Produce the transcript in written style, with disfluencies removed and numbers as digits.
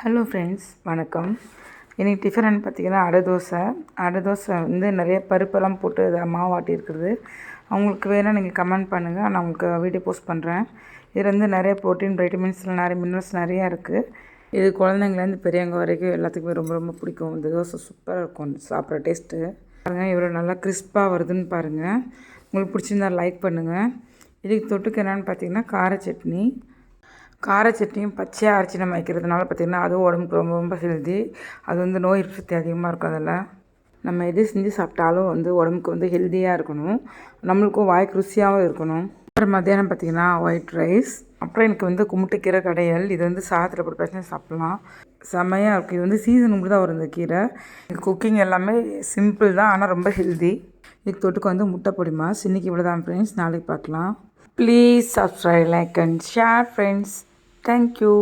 Hello friends, வணக்கம். இன்றைக்கி tiffin பார்த்திங்கன்னா அடை தோசை வந்து நிறைய பருப்பெல்லாம் போட்டு அதை மாவாட்டி இருக்கிறது. அவங்களுக்கு வேணால் நீங்கள் கமெண்ட் பண்ணுங்கள், நான் உங்களுக்கு வீடியோ போஸ்ட் பண்ணுறேன். இதில் வந்து நிறைய ப்ரோட்டீன், வைட்டமின்ஸ்லாம் நிறைய மினரல்ஸ் நிறையா இருக்குது. இது குழந்தைங்கலேருந்து பெரியவங்க வரைக்கும் எல்லாத்துக்குமே ரொம்ப ரொம்ப பிடிக்கும். இந்த தோசை சூப்பராக இருக்கும் சாப்பிட்ற டேஸ்ட்டு. பாருங்கள் இவ்வளோ நல்லா கிறிஸ்பாக வருதுன்னு பாருங்கள். உங்களுக்கு பிடிச்சிருந்தா லைக் பண்ணுங்கள். இதுக்கு தொட்டுக்கு என்னென்னு பார்த்திங்கன்னா கார சட்னியும் பச்சையாக அரைச்சி நம்ம வைக்கிறதுனால பார்த்திங்கன்னா அதுவும் உடம்புக்கு ரொம்ப ரொம்ப ஹெல்தி. அது வந்து நோய் எதிர்ப்பு சக்தி அதிகமாக இருக்கும். அதில் நம்ம எது செஞ்சு சாப்பிட்டாலும் வந்து உடம்புக்கு வந்து ஹெல்த்தியாக இருக்கணும், நம்மளுக்கும் வாய்க்கு ருசியாகவும் இருக்கணும். அப்புறம் மத்தியானம் பார்த்திங்கன்னா ஒயிட் ரைஸ், அப்புறம் எனக்கு வந்து குமுட்டுக்கீரை கடையல். இது வந்து சாதத்தில் போட்டு பிரச்சனை சாப்பிட்லாம், செம்மையாக இருக்குது. இது வந்து சீசன் மட்டும் தான் வரும் இந்த கீரை. குக்கிங் எல்லாமே சிம்பிள் தான், ஆனால் ரொம்ப ஹெல்தி. இதுக்கு தொட்டுக்கு வந்து முட்டை பொடி மாஸ். இன்றைக்கி இவ்வளோ தான் ஃப்ரெண்ட்ஸ், நாளைக்கு பார்க்கலாம். Please subscribe, like and share friends. Thank you.